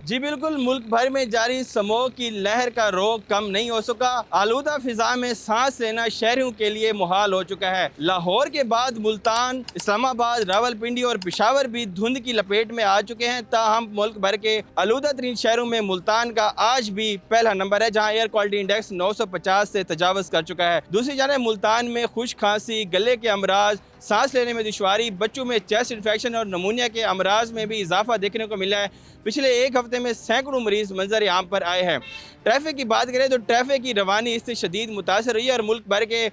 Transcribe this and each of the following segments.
जी बिल्कुल, मुल्क भर में जारी स्मॉग की लहर का रोक कम नहीं हो सका। आलूदा फिजा में सांस लेना शहरियों के लिए मुहाल हो चुका है। लाहौर के बाद मुल्तान, इस्लामाबाद, रावलपिंडी और पेशावर भी धुंध की लपेट में आ चुके हैं। ताहम मुल्क भर के आलूदा तरीन शहरों में मुल्तान का आज भी पहला नंबर है, जहाँ एयर क्वालिटी इंडेक्स 950 से तजावज़ कर चुका है। दूसरी जानब मुल्तान में खुश खांसी, गले के अमराज, सांस लेने में दुश्वारी, बच्चों में चेस्ट इन्फेक्शन और नमूनिया के अमराज में भी इजाफा देखने को मिला है। पिछले एक हफ्ते में सैकड़ों मरीज मंजर आम पर आए हैं। ट्रैफिक की बात करें तो ट्रैफिक की रवानी इससे शदीद मुतासर हुई है और मुल्क भर के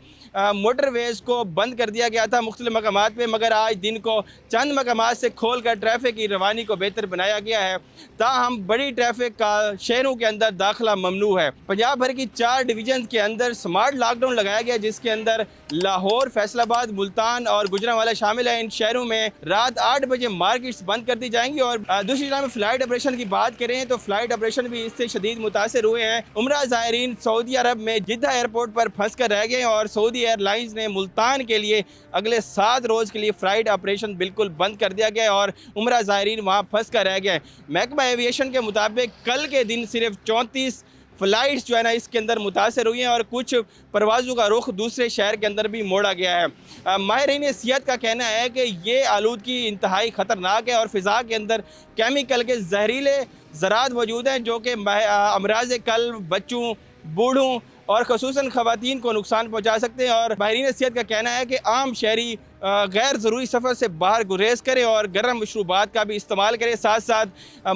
मोटरवेज़ को बंद कर दिया गया था मुख्तलिफ मकामात पर, मगर आज दिन को चंद मकामात से खोल कर ट्रैफिक की रवानी को बेहतर बनाया गया है। ताहम बड़ी ट्रैफिक का शहरों के अंदर दाखिला ममनू है। पंजाब भर की 4 डिवीजन के अंदर स्मार्ट लॉकडाउन लगाया गया, जिसके अंदर लाहौर, फैसलाबाद, मुल्तान और गुजरांवाला शामिल है। इन शहरों में रात 8 बजे मार्केट्स बंद कर दी जाएंगी। और दूसरी तरफ फ्लाइट ऑपरेशन की बात करें तो फ्लाइट ऑपरेशन भी इससे शदीद मुतासर हुए हैं। उम्रा ज़ायरीन सऊदी अरब में जिद्दा एयरपोर्ट पर फंस कर रह गए और सऊदी एयरलाइंस ने मुल्तान के लिए अगले 7 रोज़ के लिए फ्लाइट ऑपरेशन बिल्कुल बंद कर दिया गया और उम्रा ज़ायरीन वहाँ फंस कर रह गए। महकमा एविएशन के मुताबिक कल के दिन सिर्फ 34 फ़्लाइट्स जो है ना इसके अंदर मुतासर हुई हैं और कुछ परवाज़ों का रुख दूसरे शहर के अंदर भी मोड़ा गया है। माहिरीन सेहत का कहना है कि ये आलूदगी इंतहाई ख़तरनाक है और फ़िज़ा के अंदर केमिकल के जहरीले ज़रात मौजूद हैं, जो कि अमराज कल्ब, बच्चों, बूढ़ों और ख़ुसूसन ख़वातीन को नुकसान पहुँचा सकते हैं। और माहिरीन सेहत का कहना है कि आम शहरी गैर ज़रूरी सफ़र से बाहर गुरेज करें और गर्म मशरूबात का भी इस्तेमाल करें, साथ साथ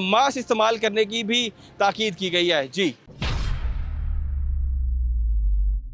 मास्क इस्तेमाल करने की भी ताकीद की गई है। जी।